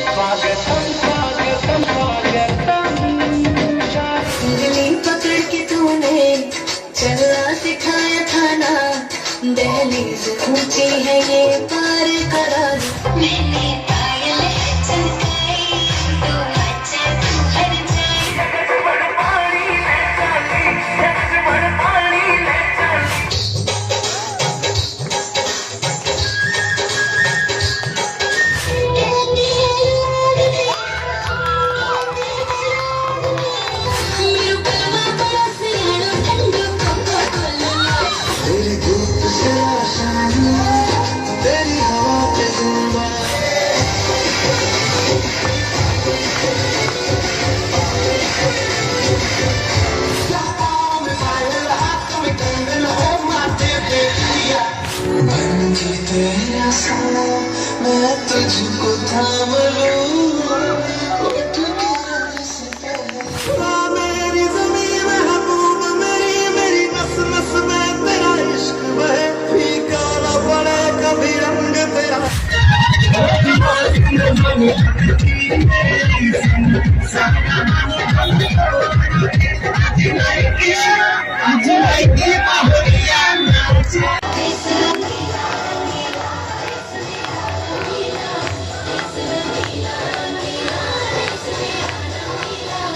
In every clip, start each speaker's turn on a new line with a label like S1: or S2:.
S1: स्वागतम स्वागतम स्वागतम।
S2: उंगली पकड़ के तूने चलना सिखाया था ना, दहलीज ऊंची है ये पार करा। मैंने पायल चमकाई तो अच्छा तू हर जाए।
S1: तेरी धूप से आशाएं, तेरी हवा पे गुंबा। बन के तेरा सनम मैं तुझको थाम लूं। मेरी ज़मीन महबूब मेरी, मेरी नस नस में तेरा इश्क बहे, फीका न पड़े कभी रंग तेरा।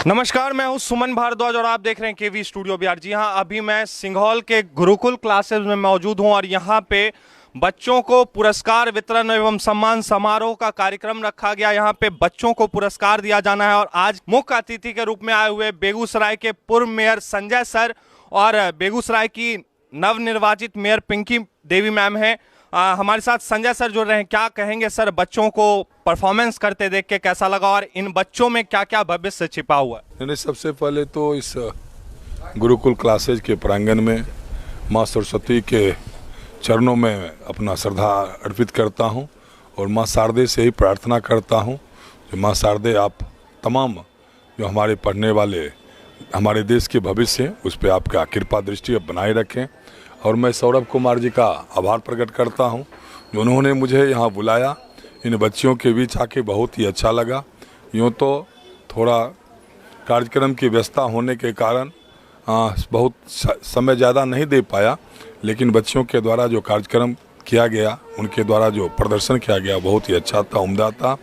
S3: नमस्कार, मैं हूं सुमन भारद्वाज और आप देख रहे हैं केवी स्टूडियो बिहार। जी हां, अभी मैं सिंघौल के गुरुकुल क्लासेस में मौजूद हूं और यहां पे बच्चों को पुरस्कार वितरण एवं सम्मान समारोह का कार्यक्रम रखा गया। यहां पे बच्चों को पुरस्कार दिया जाना है और आज मुख्य अतिथि के रूप में आए हुए बेगूसराय के पूर्व मेयर संजय सर और बेगूसराय की नवनिर्वाचित मेयर पिंकी देवी मैम हैं। हमारे साथ संजय सर जुड़ रहे हैं। क्या कहेंगे सर, बच्चों को परफॉर्मेंस करते देख के कैसा लगा और इन बच्चों में क्या क्या भविष्य छिपा हुआ है?
S4: मैंने सबसे पहले तो इस गुरुकुल क्लासेज के प्रांगण में माँ सरस्वती के चरणों में अपना श्रद्धा अर्पित करता हूँ और माँ शारदे से ही प्रार्थना करता हूँ कि माँ शारदे आप तमाम जो हमारे पढ़ने वाले हमारे देश के भविष्य हैं उस पर आपका कृपा दृष्टि बनाए रखें। और मैं सौरभ कुमार जी का आभार प्रकट करता हूं जो उन्होंने मुझे यहां बुलाया। इन बच्चियों के बीच आके बहुत ही अच्छा लगा। यूँ तो थोड़ा कार्यक्रम की व्यस्तता होने के कारण बहुत समय ज़्यादा नहीं दे पाया, लेकिन बच्चियों के द्वारा जो कार्यक्रम किया गया, उनके द्वारा जो प्रदर्शन किया गया बहुत ही अच्छा था, उम्दा था।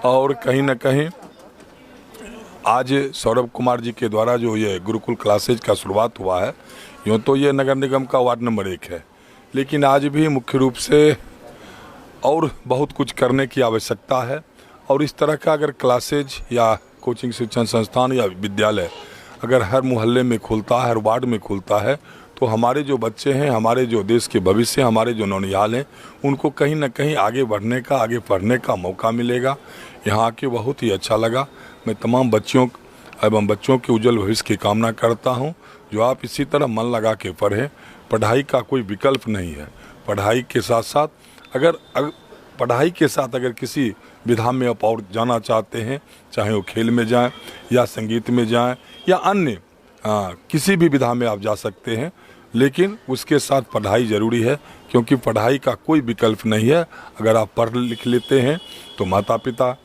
S4: और कहीं ना कहीं आज सौरभ कुमार जी के द्वारा जो ये गुरुकुल क्लासेज का शुरुआत हुआ है, यूँ तो ये नगर निगम का वार्ड नंबर 1 है, लेकिन आज भी मुख्य रूप से और बहुत कुछ करने की आवश्यकता है। और इस तरह का अगर क्लासेज या कोचिंग शिक्षण संस्थान या विद्यालय अगर हर मोहल्ले में खुलता है, हर वार्ड में खुलता है, तो हमारे जो बच्चे हैं, हमारे जो देश के भविष्य, हमारे जो नौनिहाल हैं, उनको कहीं ना कहीं आगे बढ़ने का, आगे पढ़ने का मौका मिलेगा। यहाँ आके बहुत ही अच्छा लगा। मैं तमाम बच्चियों एवं बच्चों के उज्जवल भविष्य की कामना करता हूँ। जो आप इसी तरह मन लगा के पढ़ें, पढ़ाई का कोई विकल्प नहीं है। पढ़ाई के साथ साथ अगर किसी विधा में आप और जाना चाहते हैं, चाहे वो खेल में जाएं या संगीत में जाएं या अन्य किसी भी विधा में आप जा सकते हैं, लेकिन उसके साथ पढ़ाई ज़रूरी है, क्योंकि पढ़ाई का कोई विकल्प नहीं है। अगर आप पढ़ लिख लेते हैं तो माता पिता,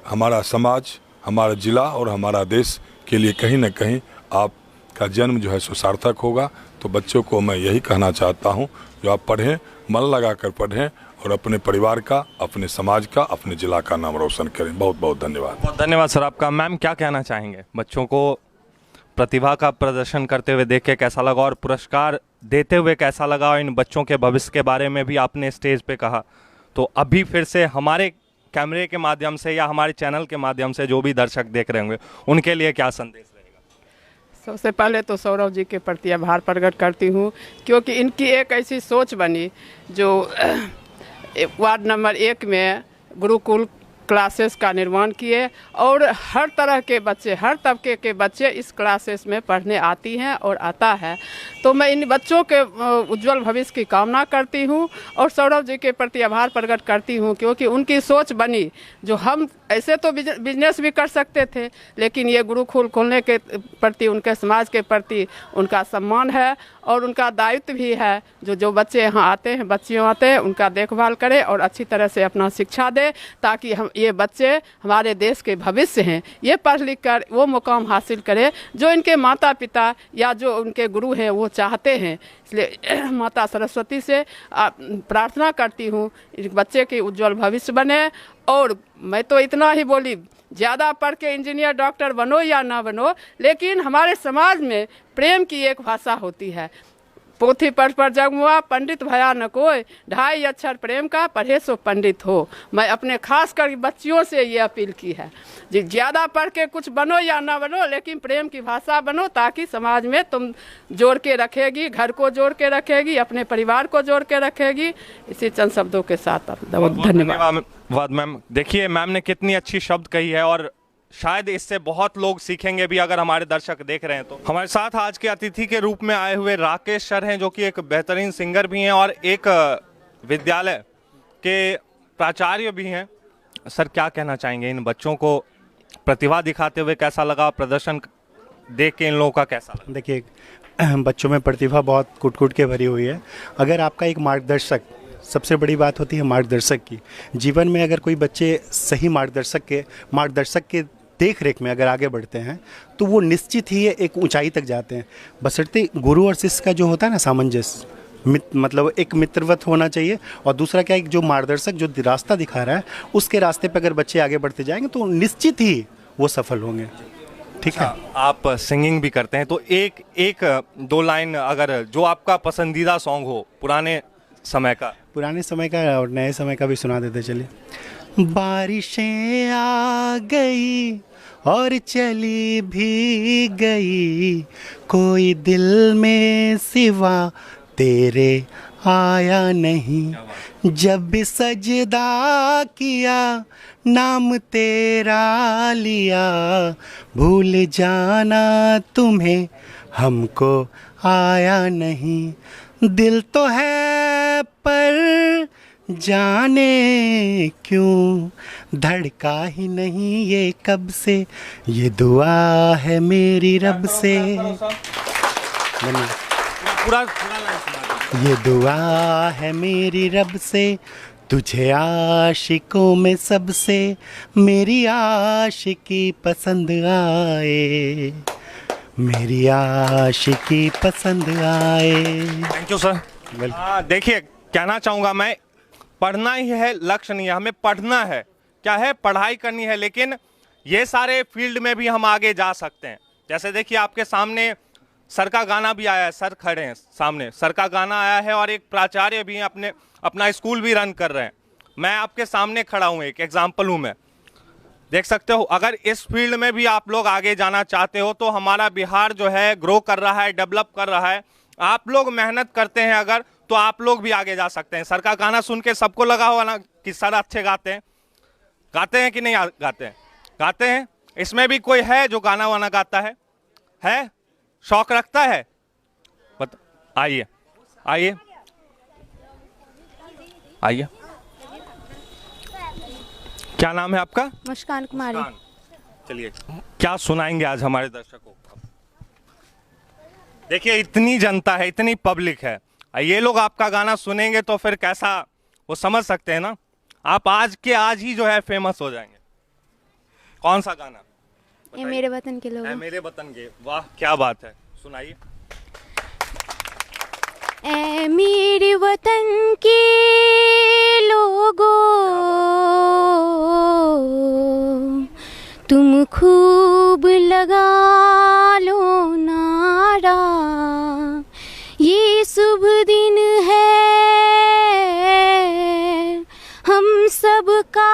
S4: हमारा समाज, हमारा ज़िला और हमारा देश के लिए कहीं ना कहीं आपका जन्म जो है सो सार्थक होगा। तो बच्चों को मैं यही कहना चाहता हूँ, जो आप पढ़ें, मन लगा कर पढ़ें और अपने परिवार का, अपने समाज का, अपने ज़िला का नाम रोशन करें। बहुत बहुत धन्यवाद।
S3: बहुत धन्यवाद सर आपका। मैम, क्या कहना चाहेंगे? बच्चों को प्रतिभा का प्रदर्शन करते हुए देख के कैसा लगा और पुरस्कार देते हुए कैसा लगा? और इन बच्चों के भविष्य के बारे में भी आपने स्टेज पे कहा, तो अभी फिर से हमारे कैमरे के माध्यम से या हमारे चैनल के माध्यम से जो भी दर्शक देख रहे होंगे, उनके लिए क्या संदेश रहेगा?
S5: सबसे पहले तो सौरभ जी के प्रति आभार प्रकट करती हूँ, क्योंकि इनकी एक ऐसी सोच बनी जो वार्ड नंबर 1 में गुरुकुल क्लासेस का निर्माण किए और हर तरह के बच्चे, हर तबके के बच्चे इस क्लासेस में पढ़ने आती हैं और आता है। तो मैं इन बच्चों के उज्जवल भविष्य की कामना करती हूं और सौरभ जी के प्रति आभार प्रकट करती हूं, क्योंकि उनकी सोच बनी। जो हम ऐसे तो बिजनेस भी कर सकते थे, लेकिन ये गुरुकुल खोलने के प्रति, उनके समाज के प्रति उनका सम्मान है और उनका दायित्व भी है। जो बच्चे यहाँ आते हैं, बच्चियों आते हैं, उनका देखभाल करें और अच्छी तरह से अपना शिक्षा दें, ताकि हम ये बच्चे हमारे देश के भविष्य हैं, ये पढ़ लिख कर वो मुकाम हासिल करें जो इनके माता पिता या जो उनके गुरु हैं वो चाहते हैं। इसलिए माता सरस्वती से प्रार्थना करती हूँ इस बच्चे के उज्जवल भविष्य बने। और मैं तो इतना ही बोली, ज़्यादा पढ़ के इंजीनियर डॉक्टर बनो या ना बनो, लेकिन हमारे समाज में प्रेम की एक भाषा होती है। पोथी पर जगमुआ पंडित भया न कोई, 2.5 अक्षर प्रेम का पढ़े सो पंडित हो। मैं अपने खास कर बच्चियों से ये अपील की है जी, ज़्यादा पढ़ के कुछ बनो या ना बनो, लेकिन प्रेम की भाषा बनो, ताकि समाज में तुम जोड़ के रखेगी, घर को जोड़ के रखेगी, अपने परिवार को जोड़ के रखेगी। इसी चंद शब्दों के साथ
S3: धन्यवाद मैम। देखिए मैम ने कितनी अच्छी शब्द कही है और शायद इससे बहुत लोग सीखेंगे भी अगर हमारे दर्शक देख रहे हैं तो। हमारे साथ आज के अतिथि के रूप में आए हुए राकेश सर हैं, जो कि एक बेहतरीन सिंगर भी हैं और एक विद्यालय के प्राचार्य भी हैं। सर क्या कहना चाहेंगे, इन बच्चों को प्रतिभा दिखाते हुए कैसा लगा, प्रदर्शन देख के इन लोगों का कैसा लगा?
S6: देखिए बच्चों में प्रतिभा बहुत कुट के भरी हुई है। अगर आपका एक मार्गदर्शक, सबसे बड़ी बात होती है मार्गदर्शक की, जीवन में अगर कोई बच्चे सही मार्गदर्शक के देख रेख में अगर आगे बढ़ते हैं तो वो निश्चित ही एक ऊंचाई तक जाते हैं। बशर्ते गुरु और शिष्य का जो होता है ना सामंजस्य, मतलब एक मित्रवत होना चाहिए, और दूसरा क्या है, जो मार्गदर्शक जो रास्ता दिखा रहा है उसके रास्ते पर अगर बच्चे आगे बढ़ते जाएंगे तो निश्चित ही वो सफल होंगे। ठीक है।
S3: आप सिंगिंग भी करते हैं तो एक दो लाइन अगर जो आपका पसंदीदा सॉन्ग हो पुराने समय का
S6: और नए समय का भी सुना देते चलिए। बारिशें आ गई और चली भी गई, कोई दिल में सिवा तेरे आया नहीं, जब भी सजदा किया नाम तेरा लिया, भूल जाना तुम्हें हमको आया नहीं, दिल तो है पर जाने क्यों धड़का ही नहीं ये कब से, ये दुआ है मेरी रब से, ये दुआ है मेरी रब से, तुझे आशिकों में सबसे मेरी आशिकी पसंद आए, मेरी आशिकी पसंद आए।
S3: Thank you sir. देखिए कहना चाहूँगा मैं, पढ़ना ही है लक्ष्य नहीं है, हमें पढ़ना है, क्या है पढ़ाई करनी है, लेकिन ये सारे फील्ड में भी हम आगे जा सकते हैं। जैसे देखिए आपके सामने सर का गाना भी आया है, सर खड़े हैं सामने, सर का गाना आया है और एक प्राचार्य भी हैं, अपना स्कूल भी रन कर रहे हैं। मैं आपके सामने खड़ा हूँ, एक एग्जाम्पल हूँ मैं, देख सकते हो। अगर इस फील्ड में भी आप लोग आगे जाना चाहते हो तो हमारा बिहार जो है ग्रो कर रहा है, डेवलप कर रहा है। आप लोग मेहनत करते हैं अगर, तो आप लोग भी आगे जा सकते हैं। सर का गाना सुन के सबको लगा हुआ ना कि सर अच्छे गाते हैं कि नहीं गाते हैं। इसमें भी कोई है जो गाना वाना गाता है शौक रखता है? आइए आइए आइए, क्या नाम है आपका?
S7: मुस्कान कुमारी।
S3: चलिए क्या सुनाएंगे आज हमारे दर्शकों को? देखिए इतनी जनता है, इतनी पब्लिक है, ये लोग आपका गाना सुनेंगे तो फिर कैसा वो समझ सकते हैं ना। आप आज के आज ही जो है फेमस हो जाएंगे। कौन सा गाना?
S7: ये मेरे वतन के लोग,
S3: मेरे वतन के, वाह क्या बात है, सुनाइए।
S7: ऐ मेरे वतन के लोगों, तुम खूब लगा लो नारा, ये शुभ दिन है हम सबका,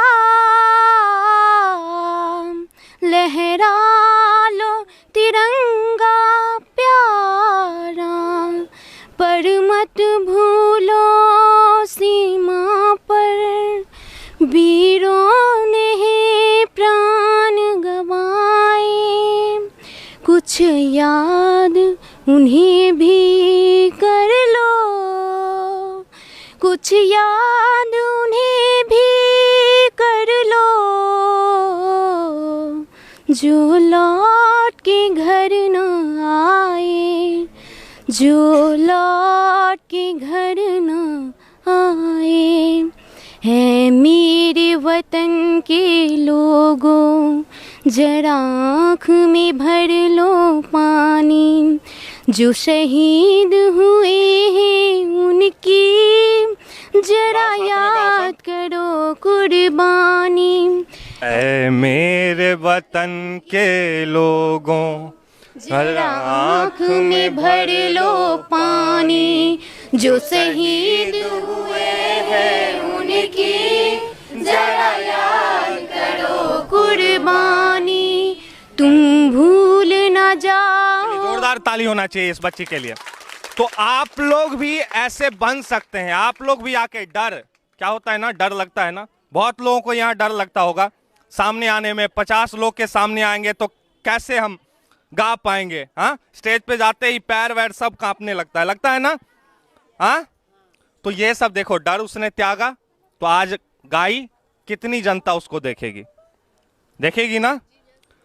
S7: लहरा लो तिरंगा प्यारा, पर मत भूलो सीमा पर वीरों ने प्राण गंवाए, कुछ याद उन्हें भी कर लो, कुछ याद उन्हें भी कर लो, जो लौट के घर न आए, जो लौट के घर न आए। है मेरे वतन के लोगों, जरा आँख में भर लो पानी। जो शहीद हुए हैं उनकी जरा याद करो कुर्बानी।
S3: ऐ मेरे वतन के लोगों,
S7: जरा आँख में भर लो पानी। जो शहीद हुए हैं उनकी जरा याद करो कुर्बानी। तुम भूल ना जाओ।
S3: जोरदार ताली होना चाहिए इस बच्ची के लिए। तो आप लोग भी ऐसे बन सकते हैं। आप लोग भी आके, डर क्या होता है ना, डर लगता है ना, बहुत लोगों को यहाँ डर लगता होगा सामने आने में। 50 लोग के सामने आएंगे तो कैसे हम गा पाएंगे? हाँ, स्टेज पे जाते ही पैर वैर सब कांपने लगता है ना। हाँ, तो ये सब देखो, डर उसने त्यागा तो आज गाई, कितनी जनता उसको देखेगी ना।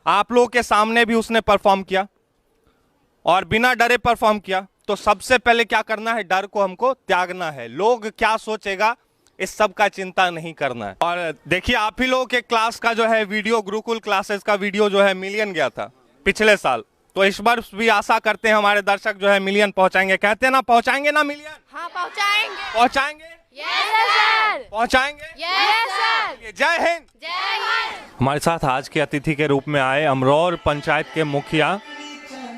S3: आप लोगों के सामने भी उसने परफॉर्म किया और बिना डरे परफॉर्म किया। तो सबसे पहले क्या करना है, डर को हमको त्यागना है। लोग क्या सोचेगा इस सब का चिंता नहीं करना है। और देखिए, आप ही लोगों के क्लास का जो है वीडियो, गुरुकुल क्लासेस का वीडियो जो है मिलियन गया था पिछले साल। तो इस बार भी आशा करते हैं हमारे दर्शक जो है मिलियन पहुंचाएंगे। कहते हैं ना, पहुंचाएंगे ना मिलियन?
S7: हाँ, पहुंचाएंगे।
S3: पहुंचाएंगे?
S7: Yes sir.
S3: पहुंचाएंगे?
S7: Yes sir.
S3: जय हिंद।
S7: जय हिंद।
S3: हमारे साथ आज के अतिथि के रूप में आए अमरौर पंचायत के मुखिया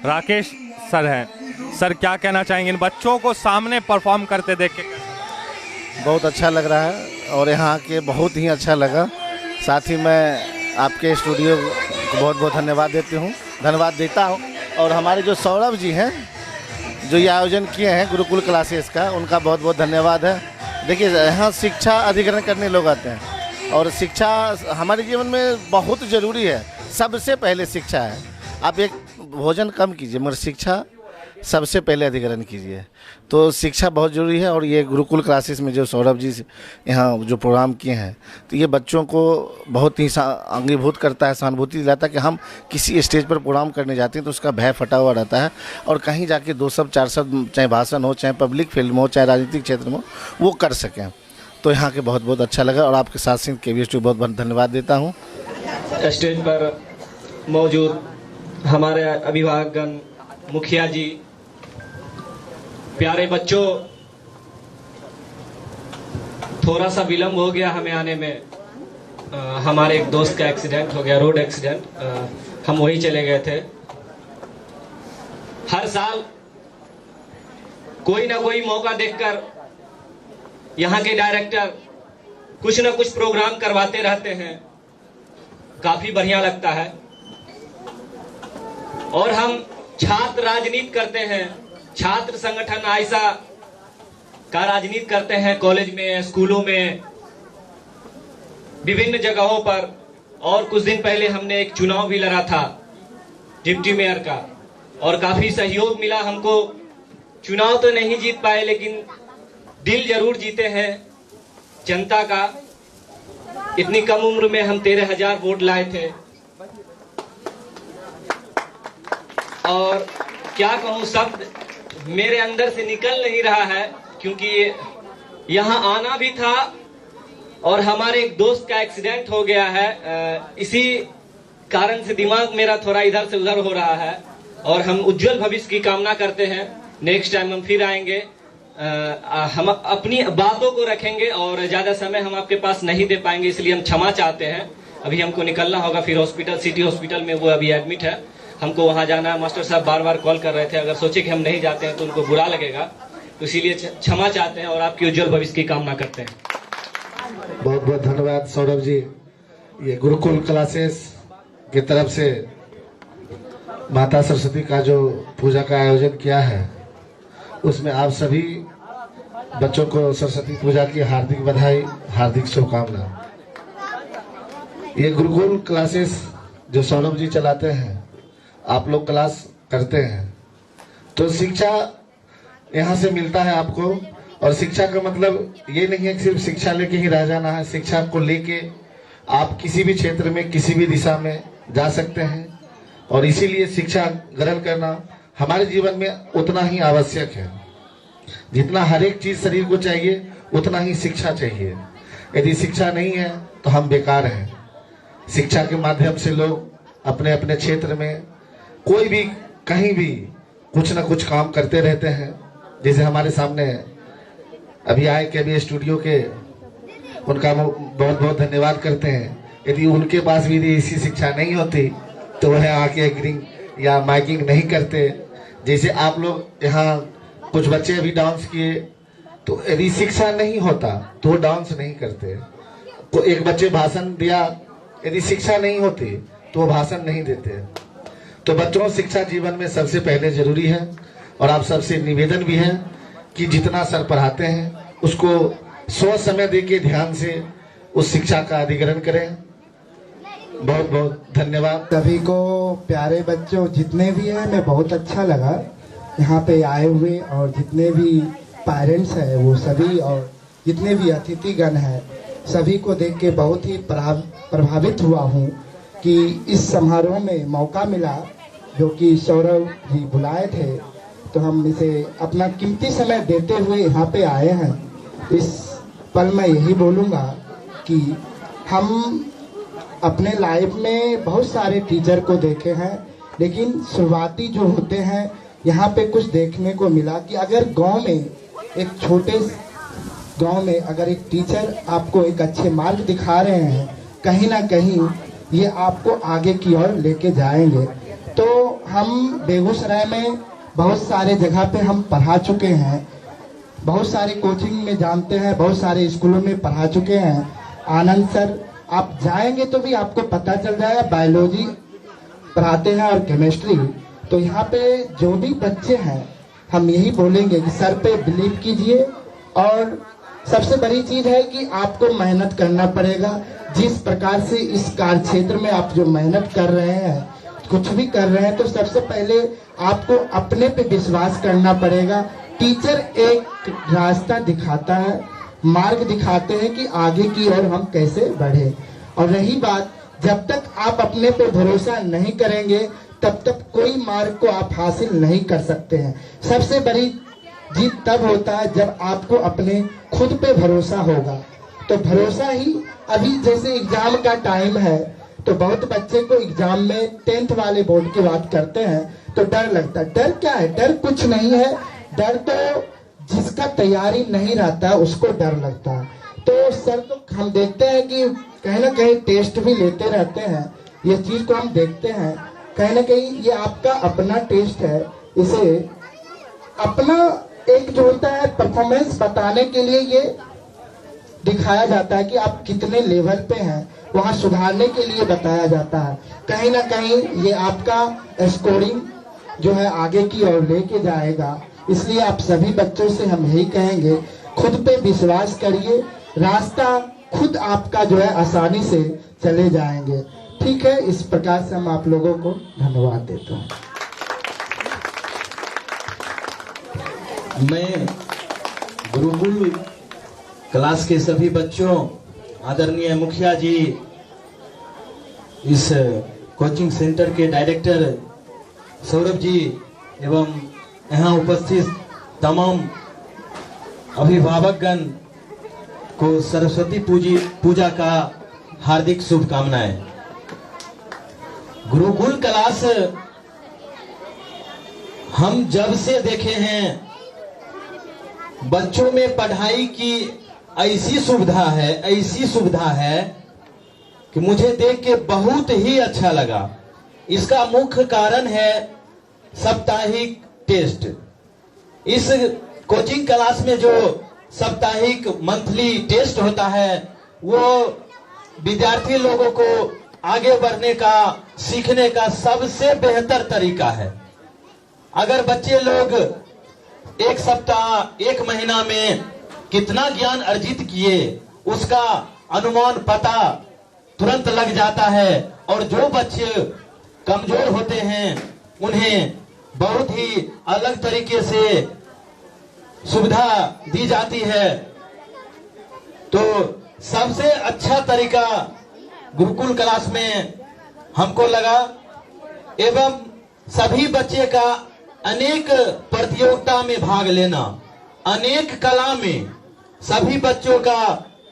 S3: राकेश सर हैं। सर, क्या कहना चाहेंगे इन बच्चों को सामने परफॉर्म करते देख के?
S8: बहुत अच्छा लग रहा है और यहाँ के बहुत ही अच्छा लगा। साथ ही मैं आपके स्टूडियो को बहुत बहुत धन्यवाद देता हूँ। और हमारे जो सौरभ जी हैं जो ये आयोजन किए हैं गुरुकुल क्लासेस का, उनका बहुत बहुत धन्यवाद है। देखिए, यहाँ शिक्षा अधिग्रहण करने लोग आते हैं और शिक्षा हमारे जीवन में बहुत ज़रूरी है। सबसे पहले शिक्षा है। आप एक भोजन कम कीजिए मगर शिक्षा सबसे पहले अधिग्रहण कीजिए। तो शिक्षा बहुत ज़रूरी है। और ये गुरुकुल क्लासेस में जो सौरभ जी यहाँ जो प्रोग्राम किए हैं, तो ये बच्चों को बहुत ही अंगीभूत करता है, सहानुभूति दिलाता है कि हम किसी स्टेज पर प्रोग्राम करने जाते हैं तो उसका भय फटा हुआ रहता है और कहीं जाके 2 शब्द 4 शब्द, चाहे भाषण हो, चाहे पब्लिक फिल्म हो, चाहे राजनीतिक क्षेत्र में हो, वो कर सकें। तो यहाँ के बहुत बहुत अच्छा लगा और आपके साथ सिंह KVS को बहुत बहुत धन्यवाद देता हूँ।
S9: स्टेज पर मौजूद हमारे अभिभावकगण, मुखिया जी, प्यारे बच्चों, थोड़ा सा विलम्ब हो गया हमें आने में। हमारे एक दोस्त का एक्सीडेंट हो गया, रोड एक्सीडेंट। हम वही चले गए थे। हर साल कोई ना कोई मौका देखकर यहाँ के डायरेक्टर कुछ ना कुछ प्रोग्राम करवाते रहते हैं। काफी बढ़िया लगता है। और हम छात्र राजनीति करते हैं, छात्र संगठन आयसा का राजनीति करते हैं कॉलेज में, स्कूलों में, विभिन्न जगहों पर। और कुछ दिन पहले हमने एक चुनाव भी लड़ा था डिप्टी मेयर का और काफी सहयोग मिला हमको। चुनाव तो नहीं जीत पाए लेकिन दिल जरूर जीते हैं जनता का। इतनी कम उम्र में हम 13,000 वोट लाए थे। और क्या कहूँ, शब्द मेरे अंदर से निकल नहीं रहा है क्योंकि यहाँ आना भी था और हमारे एक दोस्त का एक्सीडेंट हो गया है। इसी कारण से दिमाग मेरा थोड़ा इधर से उधर हो रहा है। और हम उज्जवल भविष्य की कामना करते हैं। नेक्स्ट टाइम हम फिर आएंगे। हम अपनी बातों को रखेंगे और ज्यादा समय हम आपके पास नहीं दे पाएंगे, इसलिए हम क्षमा चाहते हैं। अभी हमको निकलना होगा, फिर हॉस्पिटल, सिटी हॉस्पिटल में वो अभी एडमिट है, हमको वहां जाना है। मास्टर साहब बार बार कॉल कर रहे थे, अगर सोचे कि हम नहीं जाते हैं तो उनको बुरा लगेगा, तो इसीलिए क्षमा चाहते हैं और आपकी उज्जवल भविष्य की कामना करते हैं।
S8: बहुत बहुत धन्यवाद सौरभ जी। ये गुरुकुल क्लासेस की तरफ से माता सरस्वती का जो पूजा का आयोजन किया है, उसमें आप सभी बच्चों को सरस्वती पूजा की हार्दिक बधाई, हार्दिक शुभकामना। ये गुरुकुल क्लासेस जो सौरभ जी चलाते हैं, आप लोग क्लास करते हैं तो शिक्षा यहाँ से मिलता है आपको। और शिक्षा का मतलब ये नहीं है कि सिर्फ शिक्षा लेके ही रह जाना है। शिक्षा को लेके आप किसी भी क्षेत्र में, किसी भी दिशा में जा सकते हैं। और इसीलिए शिक्षा ग्रहण करना हमारे जीवन में उतना ही आवश्यक है। जितना हर एक चीज शरीर को चाहिए, उतना ही शिक्षा चाहिए। यदि शिक्षा नहीं है तो तो हम बेकार हैं। शिक्षा के माध्यम से लोग अपने अपने क्षेत्र में कोई भी कहीं भी कुछ ना कुछ काम करते रहते हैं। जैसे हमारे सामने अभी आए केवी स्टूडियो के, उनका बहुत बहुत धन्यवाद करते हैं। यदि उनके पास भी ऐसी शिक्षा नहीं होती तो वह आके एग्रिंग या माइकिंग नहीं करते। जैसे आप लोग यहाँ कुछ बच्चे अभी डांस किए, तो यदि शिक्षा नहीं होता तो वो डांस नहीं करते। तो एक बच्चे भाषण दिया, यदि शिक्षा नहीं होती तो वो भाषण नहीं देते। तो बच्चों, शिक्षा जीवन में सबसे पहले जरूरी है। और आप सबसे निवेदन भी है कि जितना सर पढ़ाते हैं उसको सोच समय देके ध्यान से उस शिक्षा का अधिग्रहण करें। बहुत बहुत धन्यवाद।
S10: सभी को, प्यारे बच्चों जितने भी हैं, मैं बहुत अच्छा लगा यहाँ पे आए हुए, और जितने भी पेरेंट्स हैं वो सभी, और जितने भी अतिथिगण हैं सभी को देख के बहुत ही प्रभावित हुआ हूँ कि इस समारोह में मौका मिला, जो कि सौरभ जी बुलाए थे, तो हम इसे अपना कीमती समय देते हुए यहाँ पे आए हैं। इस पल मैं यही बोलूँगा कि हम अपने लाइफ में बहुत सारे टीचर को देखे हैं, लेकिन शुरुआती जो होते हैं यहाँ पे कुछ देखने को मिला कि अगर गांव में, एक छोटे गांव में अगर एक टीचर आपको एक अच्छे मार्ग दिखा रहे हैं, कहीं ना कहीं ये आपको आगे की ओर लेके जाएंगे। तो हम बेगूसराय में बहुत सारे जगह पे हम पढ़ा चुके हैं, बहुत सारे कोचिंग में जानते हैं, बहुत सारे स्कूलों में पढ़ा चुके हैं। आनंद सर, आप जाएंगे तो भी आपको पता चल जाएगा, बायोलॉजी पढ़ाते हैं और केमिस्ट्री। तो यहाँ पे जो भी बच्चे हैं, हम यही बोलेंगे कि सर पे बिलीव कीजिए, और सबसे बड़ी चीज है कि आपको मेहनत करना पड़ेगा। जिस प्रकार से इस कार्य क्षेत्र में आप जो मेहनत कर रहे हैं, कुछ भी कर रहे हैं, तो सबसे पहले आपको अपने पे विश्वास करना पड़ेगा। टीचर एक रास्ता दिखाता है, मार्ग दिखाते हैं कि आगे की ओर हम कैसे बढ़े। और रही बात, जब तक आप अपने पे भरोसा नहीं करेंगे तब तक कोई मार्ग को आप हासिल नहीं कर सकते हैं। सबसे बड़ी जीत तब होता है जब आपको अपने खुद पे भरोसा होगा। तो भरोसा ही, अभी जैसे एग्जाम का टाइम है तो बहुत बच्चे को एग्जाम में 10th वाले बोर्ड की बात करते हैं तो डर लगता है। डर क्या है? डर कुछ नहीं है, डर तो जिसका तैयारी नहीं रहता उसको डर लगता है। तो सर, तो हम देखते हैं कि कहीं ना कहीं टेस्ट भी लेते रहते हैं, ये चीज को हम देखते हैं। कहीं ना कहीं ये आपका अपना टेस्ट है, इसे अपना एक जो होता है परफॉर्मेंस बताने के लिए ये दिखाया जाता है कि आप कितने लेवल पे हैं, वहाँ सुधारने के लिए बताया जाता है। कहीं ना कहीं ये आपका स्कोरिंग जो है आगे की ओर लेके जाएगा। इसलिए आप सभी बच्चों से हम यही कहेंगे, खुद पे विश्वास करिए, रास्ता खुद आपका जो है आसानी से चले जाएंगे। ठीक है, इस प्रकार से हम आप लोगों को धन्यवाद देता हूँ।
S11: मैं गुरुकुल क्लास के सभी बच्चों, आदरणीय मुखिया जी, इस कोचिंग सेंटर के डायरेक्टर सौरभ जी एवं यहाँ उपस्थित तमाम अभिभावकगण को सरस्वती पूजा का हार्दिक शुभकामनाएं। गुरुकुल क्लास हम जब से देखे हैं, बच्चों में पढ़ाई की ऐसी सुविधा है कि मुझे देख के बहुत ही अच्छा लगा। इसका मुख्य कारण है साप्ताहिक टेस्ट। इस कोचिंग क्लास में जो साप्ताहिक मंथली टेस्ट होता है, वो विद्यार्थी लोगों को आगे बढ़ने का, सीखने का सबसे बेहतर तरीका है। अगर बच्चे लोग एक सप्ताह, एक महीना में कितना ज्ञान अर्जित किए, उसका अनुमान पता तुरंत लग जाता है। और जो बच्चे कमजोर होते हैं उन्हें बहुत ही अलग तरीके से सुविधा दी जाती है। तो सबसे अच्छा तरीका गुरुकुल क्लास में हमको लगा, एवं सभी बच्चे का अनेक प्रतियोगिता में भाग लेना, अनेक कला में सभी बच्चों का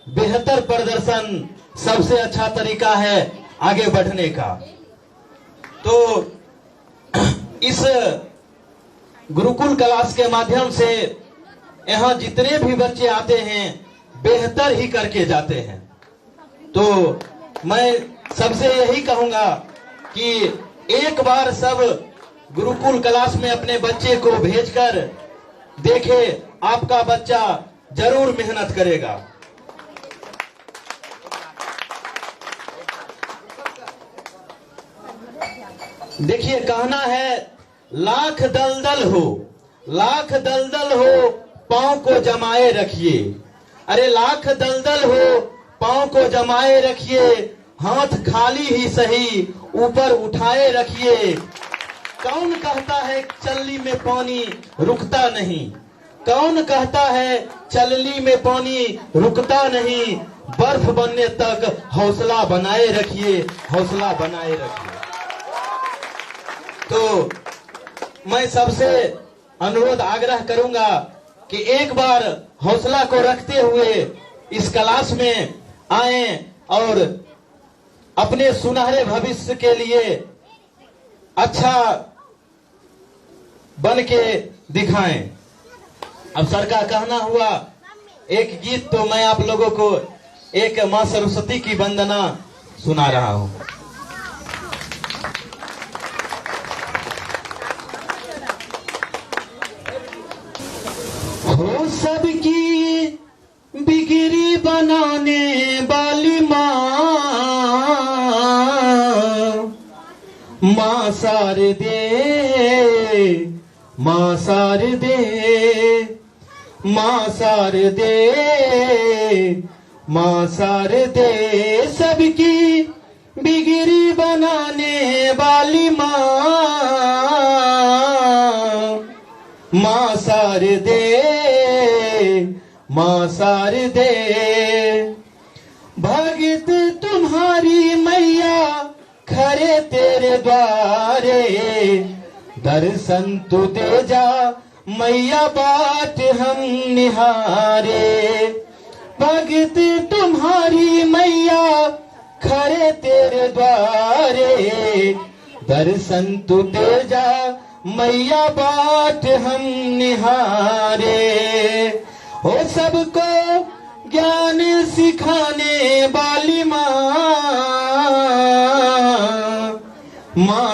S11: बेहतर प्रदर्शन सबसे अच्छा तरीका है आगे बढ़ने का। तो इस गुरुकुल क्लास के माध्यम से यहाँ जितने भी बच्चे आते हैं बेहतर ही करके जाते हैं। तो मैं सबसे यही कहूंगा कि एक बार सब गुरुकुल क्लास में अपने बच्चे को भेजकर देखे, आपका बच्चा जरूर मेहनत करेगा। देखिए कहना है लाख दलदल हो, लाख दलदल हो पांव को जमाए रखिए। अरे लाख दलदल हो पांव को जमाए रखिए, हाथ खाली ही सही ऊपर उठाए रखिए। कौन कहता है चलनी में पानी रुकता नहीं, कौन कहता है चलनी में पानी रुकता नहीं। बर्फ बनने तक हौसला बनाए रखिए, हौसला बनाए रखिए। तो मैं सबसे अनुरोध आग्रह करूंगा कि एक बार हौसला को रखते हुए इस क्लास में आए और अपने सुनहरे भविष्य के लिए अच्छा बन के दिखाएं। अब सर का कहना हुआ एक गीत, तो मैं आप लोगों को एक मां सरस्वती की वंदना सुना रहा हूं। हो सबकी बिगड़ी बनाने वाली मां शारदे, मां शारदे, मां शारदे, मां शारदे। सबकी बिगड़ी बनाने वाली मां शारदे, मां शारदे। भगत तुम्हारी मैया खरे तेरे द्वारे, दर्शन तू दे जा मैया बाट हम निहारे। भगत तुम्हारी मैया खरे तेरे द्वारे, दर्शन तू दे जा मैया बाट हम निहारे। हो सबको ज्ञान सिखाने वाली मां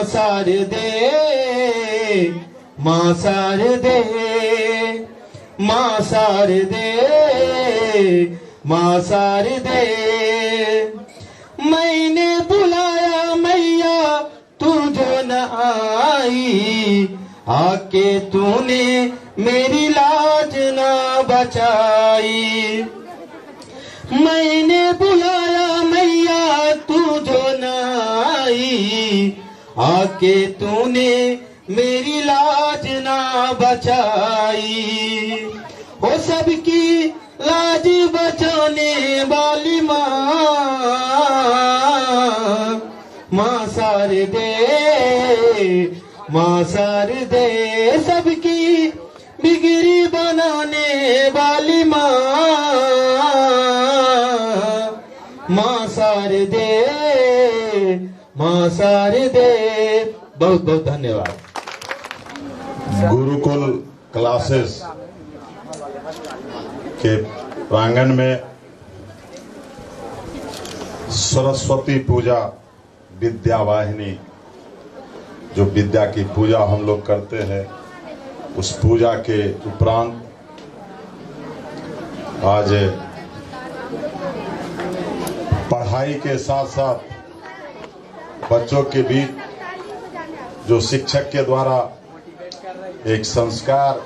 S11: शारदे, मां शारदे, मां शारदे, मां शारदे। मैंने बुलाया मैया तू जो न आई, आके तूने मेरी लाज न बचाई। मैंने बुलाया मैया तू जो न आई, आके तूने मेरी लाज न बचाई। हो सबकी लाज बचाने वाली मां शारदे, मां शारदे। सबकी बिगड़ी बनाने वाली मां शारदे, मां शारदे। बहुत बहुत धन्यवाद।
S12: गुरुकुल क्लासेस के प्रांगण में सरस्वती पूजा विद्या वाहिनी, जो विद्या की पूजा हम लोग करते हैं, उस पूजा के उपरांत आज पढ़ाई के साथ साथ बच्चों के बीच जो शिक्षक के द्वारा एक संस्कार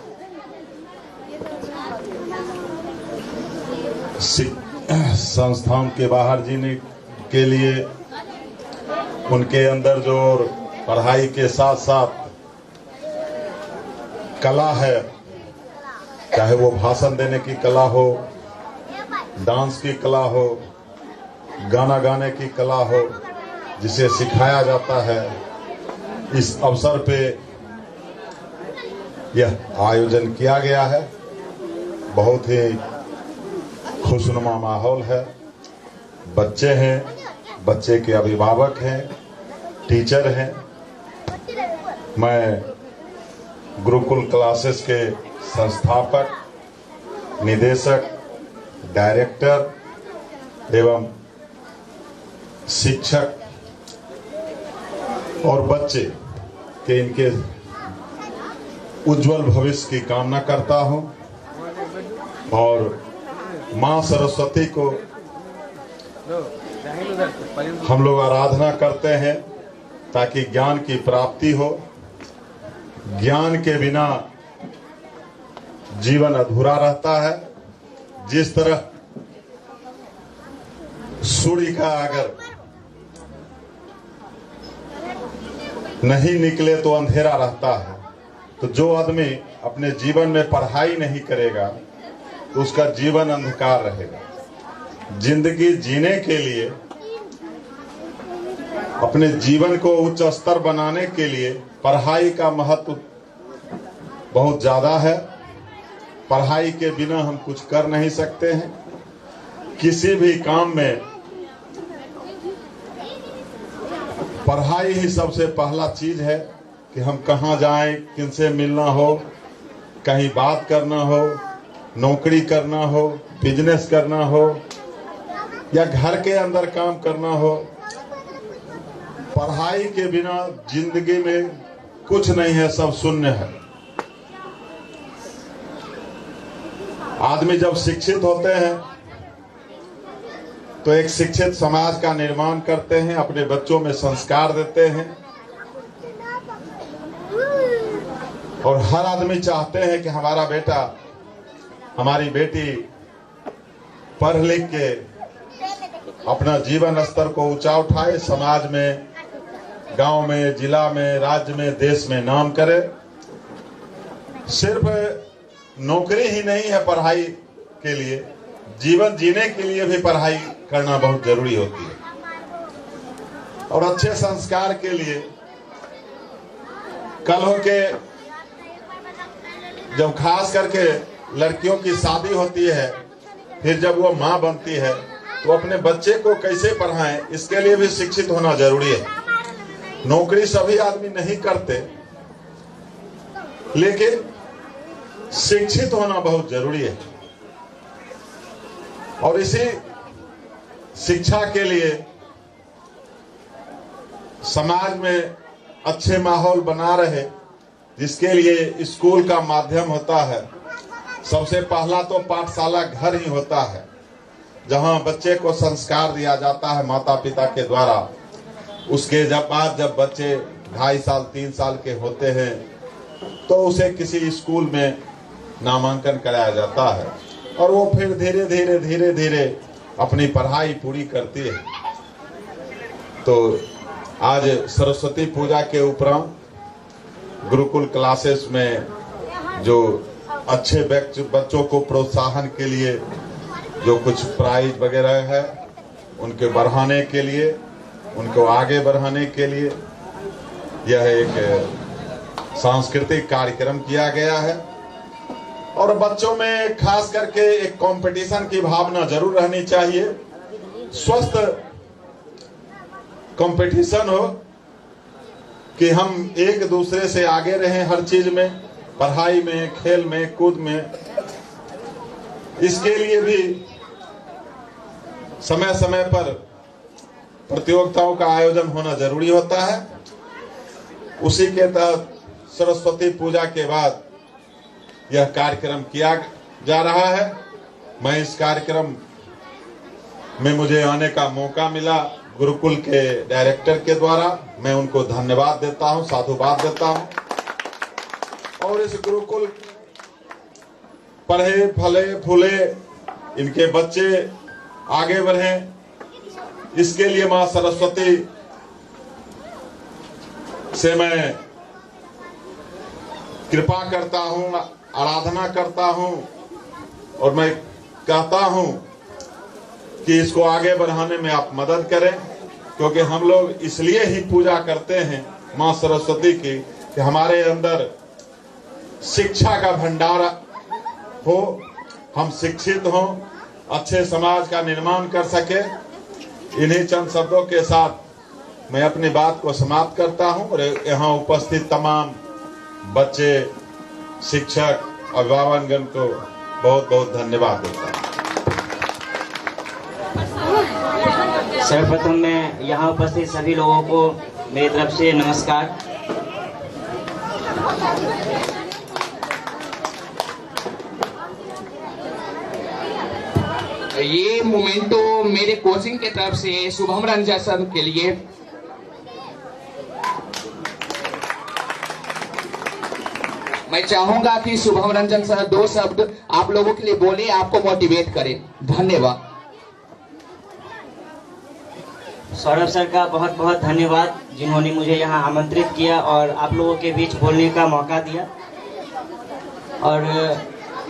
S12: संस्थान के बाहर जीने के लिए उनके अंदर जो पढ़ाई के साथ साथ कला है, चाहे वो भाषण देने की कला हो, डांस की कला हो, गाना गाने की कला हो, जिसे सिखाया जाता है। इस अवसर पे यह आयोजन किया गया है। बहुत ही खुशनुमा माहौल है। बच्चे हैं, बच्चे के अभिभावक हैं, टीचर हैं। मैं गुरुकुल क्लासेस के संस्थापक, निदेशक, डायरेक्टर एवं शिक्षक और बच्चे के इनके उज्जवल भविष्य की कामना करता हूं और मां सरस्वती को हम लोग आराधना करते हैं ताकि ज्ञान की प्राप्ति हो। ज्ञान के बिना जीवन अधूरा रहता है। जिस तरह सूर्य का अगर नहीं निकले तो अंधेरा रहता है, तो जो आदमी अपने जीवन में पढ़ाई नहीं करेगा तो उसका जीवन अंधकार रहेगा। जिंदगी जीने के लिए, अपने जीवन को उच्च स्तर बनाने के लिए पढ़ाई का महत्व बहुत ज्यादा है। पढ़ाई के बिना हम कुछ कर नहीं सकते हैं। किसी भी काम में पढ़ाई ही सबसे पहला चीज है कि हम कहाँ जाएं, किनसे मिलना हो, कहीं बात करना हो, नौकरी करना हो, बिजनेस करना हो या घर के अंदर काम करना हो। पढ़ाई के बिना जिंदगी में कुछ नहीं है, सब शून्य है। आदमी जब शिक्षित होते हैं तो एक शिक्षित समाज का निर्माण करते हैं, अपने बच्चों में संस्कार देते हैं और हर आदमी चाहते हैं कि हमारा बेटा, हमारी बेटी पढ़ लिख के अपना जीवन स्तर को ऊंचा उठाए, समाज में, गांव में, जिला में, राज्य में, देश में नाम करे। सिर्फ नौकरी ही नहीं है पढ़ाई के लिए, जीवन जीने के लिए भी पढ़ाई करना बहुत जरूरी होती है। और अच्छे संस्कार के लिए कल हो के जब खास करके लड़कियों की शादी होती है, फिर जब वो माँ बनती है तो अपने बच्चे को कैसे पढ़ाएं, इसके लिए भी शिक्षित होना जरूरी है। नौकरी सभी आदमी नहीं करते, लेकिन शिक्षित होना बहुत जरूरी है। और इसी शिक्षा के लिए समाज में अच्छे माहौल बना रहे, जिसके लिए स्कूल का माध्यम होता है। सबसे पहला तो पाठशाला घर ही होता है, जहां बच्चे को संस्कार दिया जाता है माता पिता के द्वारा। उसके बाद जब बच्चे 2.5 साल 3 साल के होते हैं तो उसे किसी स्कूल में नामांकन कराया जाता है और वो फिर धीरे धीरे अपनी पढ़ाई पूरी करती है। तो आज सरस्वती पूजा के उपरांत गुरुकुल क्लासेस में जो अच्छे बच्चों को प्रोत्साहन के लिए जो कुछ प्राइज वगैरह है, उनके बढ़ाने के लिए, उनको आगे बढ़ाने के लिए यह एक सांस्कृतिक कार्यक्रम किया गया है। और बच्चों में खास करके एक कंपटीशन की भावना जरूर रहनी चाहिए। स्वस्थ कंपटीशन हो कि हम एक दूसरे से आगे रहें हर चीज में, पढ़ाई में, खेल में, कूद में। इसके लिए भी समय समय पर प्रतियोगिताओं का आयोजन होना जरूरी होता है। उसी के तहत सरस्वती पूजा के बाद यह कार्यक्रम किया जा रहा है। मैं इस कार्यक्रम में मुझे आने का मौका मिला गुरुकुल के डायरेक्टर के द्वारा, मैं उनको धन्यवाद देता हूं, साधुवाद देता हूं। और इस गुरुकुल पढ़े फले फूले इनके बच्चे आगे बढ़े, इसके लिए मां सरस्वती से मैं कृपा करता हूं, आराधना करता हूं और मैं कहता हूं कि इसको आगे बढ़ाने में आप मदद करें, क्योंकि हम लोग इसलिए ही पूजा करते हैं मां सरस्वती की कि हमारे अंदर शिक्षा का भंडार हो, हम शिक्षित हों, अच्छे समाज का निर्माण कर सके इन्हीं चंद शब्दों के साथ मैं अपनी बात को समाप्त करता हूं और यहाँ उपस्थित तमाम बच्चे, शिक्षक, अभिभावकगण को बहुत बहुत धन्यवाद देता हूं।
S13: सर्वप्रथम मैं यहाँ उपस्थित सभी लोगों को मेरी तरफ से नमस्कार।
S14: ये मोमेंटो मेरे कोचिंग के तरफ से शुभम रंजन सर के लिए। मैं चाहूंगा कि शुभम रंजन सर 2 शब्द आप लोगों के लिए बोले, आपको मोटिवेट करें। धन्यवाद।
S13: सौरभ सर का बहुत बहुत धन्यवाद, जिन्होंने मुझे यहाँ आमंत्रित किया और आप लोगों के बीच बोलने का मौका दिया। और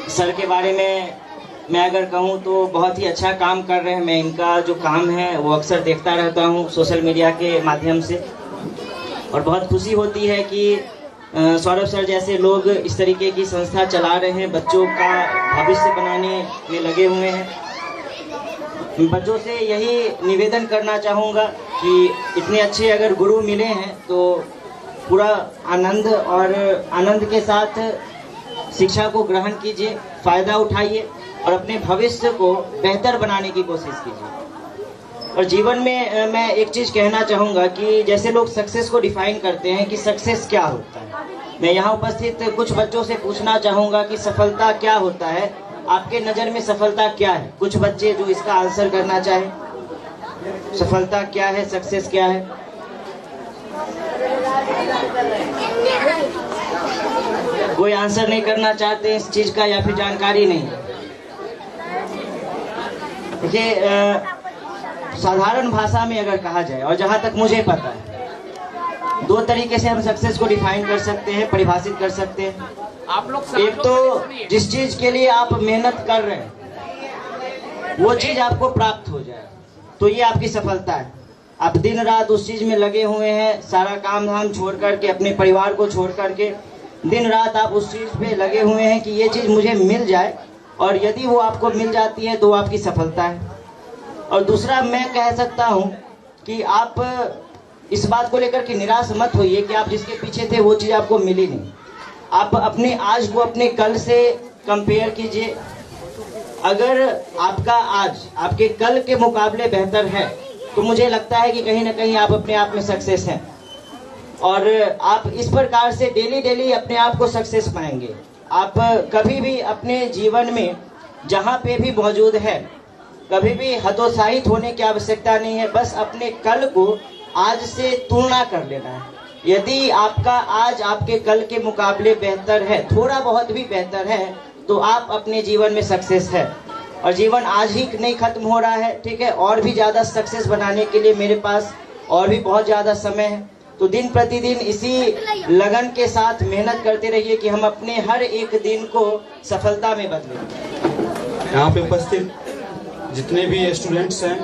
S13: सर के बारे में मैं अगर कहूँ तो बहुत ही अच्छा काम कर रहे हैं। मैं इनका जो काम है वो अक्सर देखता रहता हूँ सोशल मीडिया के माध्यम से, और बहुत खुशी होती है कि सौरभ सर जैसे लोग इस तरीके की संस्था चला रहे हैं, बच्चों का भविष्य बनाने में लगे हुए हैं। बच्चों से यही निवेदन करना चाहूँगा कि इतने अच्छे अगर गुरु मिले हैं तो पूरा आनंद के साथ शिक्षा को ग्रहण कीजिए, फ़ायदा उठाइए और अपने भविष्य को बेहतर बनाने की कोशिश कीजिए। और जीवन में मैं एक चीज़ कहना चाहूँगा कि जैसे लोग सक्सेस को डिफाइन करते हैं कि सक्सेस क्या होता है, मैं यहाँ उपस्थित कुछ बच्चों से पूछना चाहूँगा कि सफलता क्या होता है, आपके नज़र में सफलता क्या है। कुछ बच्चे जो इसका आंसर करना चाहें, सफलता क्या है, सक्सेस क्या है। कोई आंसर नहीं करना चाहते इस चीज़ का, या फिर जानकारी नहीं। देखिए, साधारण भाषा में अगर कहा जाए, और जहाँ तक मुझे पता है, 2 तरीके से हम सक्सेस को डिफाइन कर सकते हैं, परिभाषित कर सकते हैं। आप लोग एक तो जिस चीज के लिए आप मेहनत कर रहे हैं वो चीज आपको प्राप्त हो जाए, तो ये आपकी सफलता है। आप दिन रात उस चीज में लगे हुए हैं, सारा काम धाम छोड़ करके, अपने परिवार को छोड़ करके दिन रात आप उस चीज पे लगे हुए हैं कि ये चीज मुझे मिल जाए, और यदि वो आपको मिल जाती है तो आपकी सफलता है। और दूसरा मैं कह सकता हूँ कि आप इस बात को लेकर के निराश मत होइए कि आप जिसके पीछे थे वो चीज़ आपको मिली नहीं। आप अपने आज को अपने कल से कंपेयर कीजिए। अगर आपका आज आपके कल के मुकाबले बेहतर है तो मुझे लगता है कि कहीं ना कहीं आप अपने आप में सक्सेस हैं, और आप इस प्रकार से डेली अपने आप को सक्सेस पाएंगे। आप कभी भी अपने जीवन में जहाँ पे भी मौजूद है, कभी भी हतोत्साहित होने की आवश्यकता नहीं है। बस अपने कल को आज से तुलना कर लेना है। यदि आपका आज आपके कल के मुकाबले बेहतर है, थोड़ा बहुत भी बेहतर है, तो आप अपने जीवन में सक्सेस है। और जीवन आज ही नहीं खत्म हो रहा है, ठीक है, और भी ज़्यादा सक्सेस बनाने के लिए मेरे पास और भी बहुत ज़्यादा समय है। तो दिन प्रतिदिन इसी लगन के साथ मेहनत करते रहिए कि हम अपने हर एक दिन को सफलता में बदलें।
S15: यहाँ पे उपस्थित जितने भी स्टूडेंट्स हैं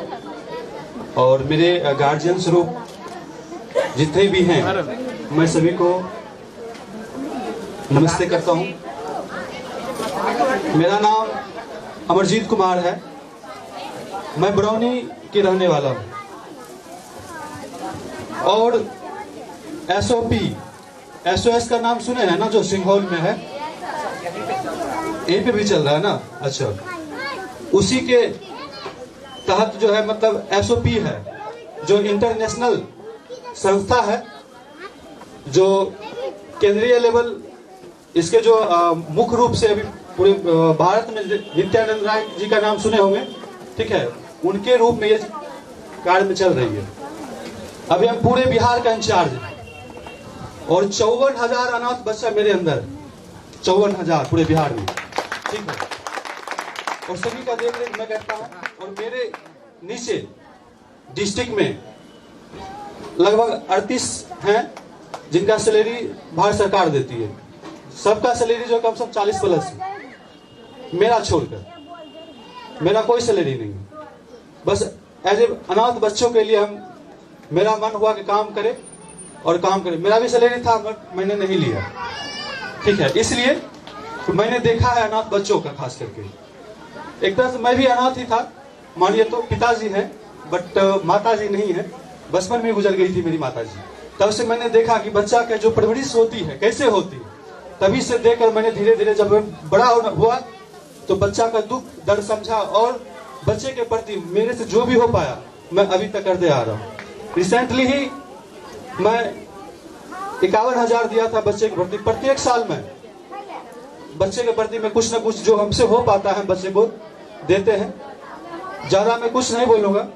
S15: और मेरे गार्जियन स्वरूप जितने भी हैं, मैं सभी को नमस्ते करता हूँ। मेरा नाम अमरजीत कुमार है, मैं बरौनी के रहने वाला हूँ। और SOS का नाम सुने हैं ना, जो सिंघौल में है, यहीं पे भी चल रहा है ना। अच्छा, उसी के तहत जो है, मतलब SOP है, जो इंटरनेशनल संस्था है, जो केंद्रीय लेवल, इसके जो मुख्य रूप से अभी पूरे भारत में नित्यानंद राय जी का नाम सुने होंगे, ठीक है, उनके रूप में ये कार्य में चल रही है। अभी हम पूरे बिहार का इंचार्ज हैं और 54,000 अनाथ बच्चा मेरे अंदर, 54,000 पूरे बिहार में, ठीक है। और सभी का देख रेख मैं करता हूँ। और मेरे नीचे डिस्ट्रिक्ट में लगभग 38 हैं जिनका सैलरी भारत सरकार देती है। सबका सैलरी जो कम से कम 40 प्लस है, मेरा छोड़कर मेरा कोई सैलरी नहीं। बस एज ए अनाथ बच्चों के लिए मेरा मन हुआ कि काम करे और काम करे। मेरा भी सैलरी था बट मैंने नहीं लिया, ठीक है, इसलिए तो मैंने देखा है अनाथ बच्चों का, खास करके एक तरह से मैं भी अनाथ ही था, मानिए तो। पिताजी है बट माता जी नहीं है, बचपन में गुजर गई थी मेरी माता जी। तब से मैंने देखा कि बच्चा का जो परवरिश होती है कैसे होती है, तभी से देखकर मैंने धीरे धीरे जब बड़ा हुआ तो बच्चा का दुख दर्द समझा और बच्चे के प्रति मेरे से जो भी हो पाया मैं अभी तक करते आ रहा हूँ। रिसेंटली ही मैं 51,000 दिया था बच्चे के प्रति। प्रत्येक साल में बच्चे के प्रति मैं कुछ न कुछ जो हमसे हो पाता है बच्चे को देते हैं। ज्यादा मैं कुछ नहीं बोलूंगा,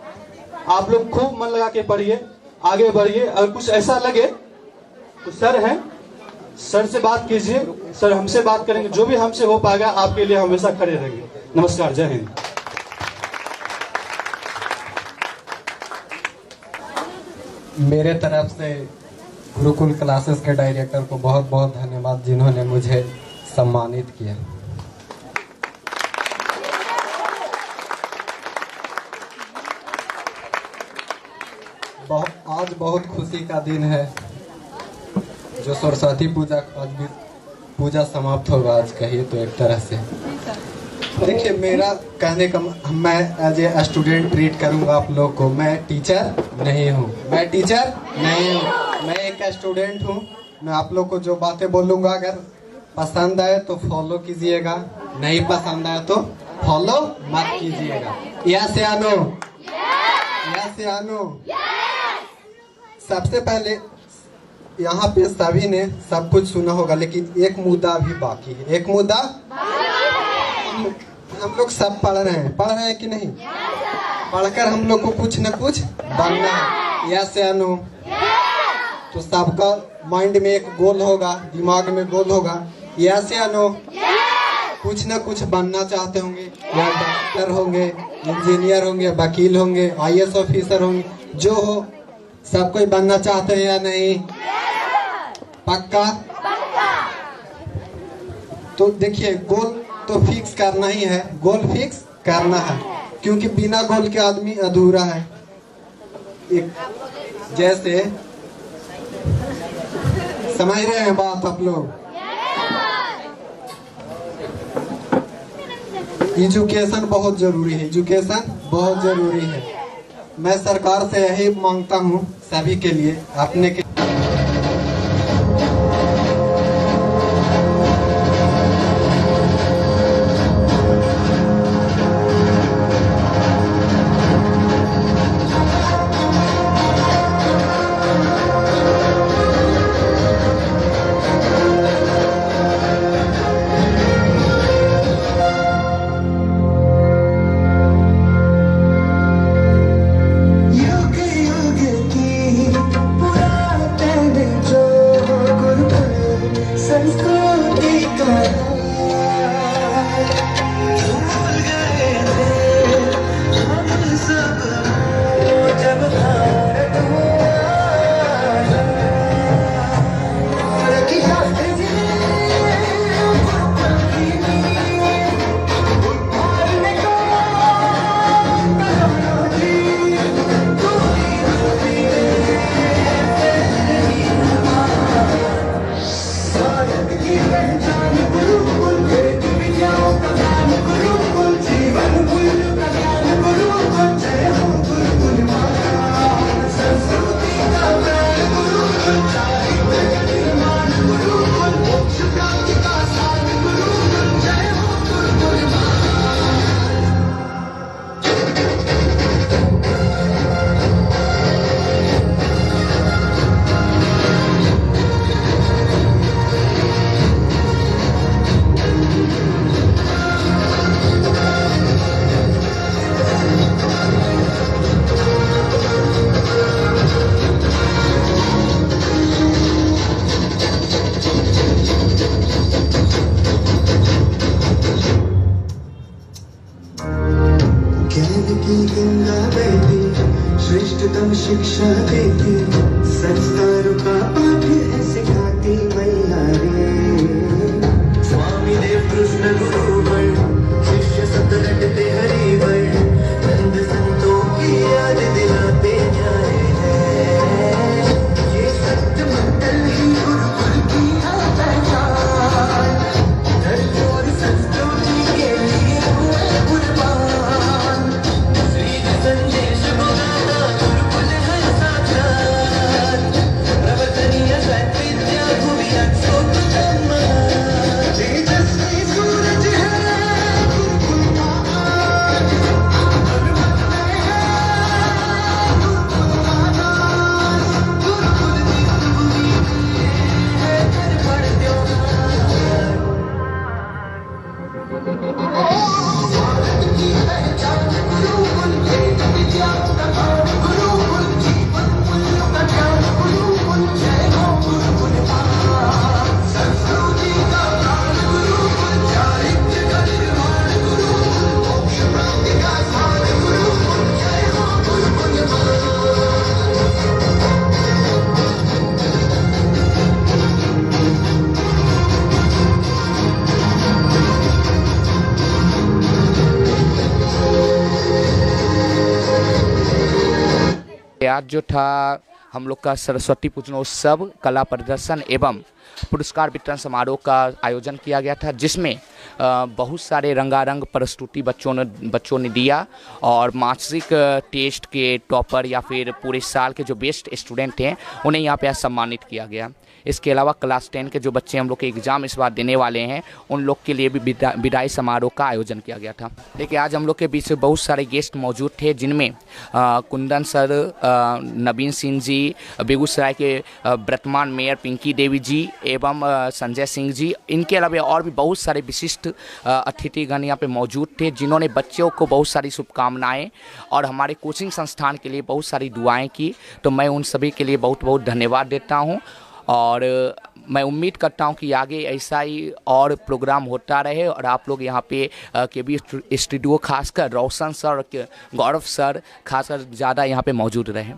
S15: आप लोग खूब मन लगा के पढ़िए, आगे बढ़िए। अगर कुछ ऐसा लगे तो सर हैं, सर से बात कीजिए, सर हमसे बात करेंगे, जो भी हमसे हो पाएगा आपके लिए हमेशा खड़े रहेंगे। नमस्कार, जय हिंद।
S16: मेरे तरफ से गुरुकुल क्लासेस के डायरेक्टर को बहुत बहुत धन्यवाद जिन्होंने मुझे सम्मानित किया। आज बहुत खुशी का दिन है, जो सरस्वती पूजा आज भी पूजा समाप्त होगा आज, कहिए तो एक तरह से। देखिए, मेरा कहने का मैं एज ए स्टूडेंट ट्रीट करूंगा आप लोग को। मैं टीचर नहीं हूँ, मैं टीचर नहीं हूँ, मैं एक स्टूडेंट हूँ। मैं आप लोग को जो बातें बोलूंगा अगर पसंद आए तो फॉलो कीजिएगा, नहीं पसंद आए तो फॉलो मत कीजिएगा। यहाँ से आनो, यहाँ से आनो। सबसे पहले यहाँ पे सभी ने सब कुछ सुना होगा, लेकिन एक मुद्दा अभी बाकी है। एक मुद्दा हम लोग सब पढ़ रहे हैं कि नहीं? पढ़कर हम लोग को कुछ न कुछ बनना है। यहाँ से आनो तो सबका माइंड में एक गोल होगा, दिमाग में गोल होगा। यहाँ से आनो कुछ न कुछ बनना चाहते होंगे, या डॉक्टर होंगे, इंजीनियर होंगे, वकील होंगे, IAS ऑफिसर होंगे, जो हो सब कोई बनना चाहते हैं या नहीं? पक्का? तो देखिए, गोल तो फिक्स करना ही है, गोल फिक्स करना है, क्योंकि बिना गोल के आदमी अधूरा है। एक जैसे समझ रहे हैं बात आप लोग? एजुकेशन बहुत जरूरी है, एजुकेशन बहुत जरूरी है। मैं सरकार से यही मांगता हूँ सभी के लिए, अपने के
S1: युग युग की पुरानी
S14: आज जो था हम लोग का सरस्वती पूजनोत्सव, कला प्रदर्शन एवं पुरस्कार वितरण समारोह का आयोजन किया गया था, जिसमें बहुत सारे रंगारंग प्रस्तुति बच्चों ने दिया और मासिक टेस्ट के टॉपर या फिर पूरे साल के जो बेस्ट स्टूडेंट हैं उन्हें यहाँ पे सम्मानित किया गया। इसके अलावा क्लास 10 के जो बच्चे हम लोग के एग्ज़ाम इस बार देने वाले हैं उन लोग के लिए भी विदाई समारोह का आयोजन किया गया था। देखिए आज हम लोग के बीच बहुत सारे गेस्ट मौजूद थे, जिनमें कुंदन सर, नवीन सिंह जी, बेगूसराय के वर्तमान मेयर पिंकी देवी जी एवं संजय सिंह जी, इनके अलावा और भी बहुत सारे विशिष्ट अतिथिगण यहाँ पे मौजूद थे, जिन्होंने बच्चों को बहुत सारी शुभकामनाएं और हमारे कोचिंग संस्थान के लिए बहुत सारी दुआएं की। तो मैं उन सभी के लिए बहुत बहुत धन्यवाद देता हूँ और मैं उम्मीद करता हूं कि आगे ऐसा ही और प्रोग्राम होता रहे और आप लोग यहाँ पे केवी स्टूडियो खासकर रोशन सर और गौरव सर खासकर ज़्यादा यहाँ पे मौजूद रहे।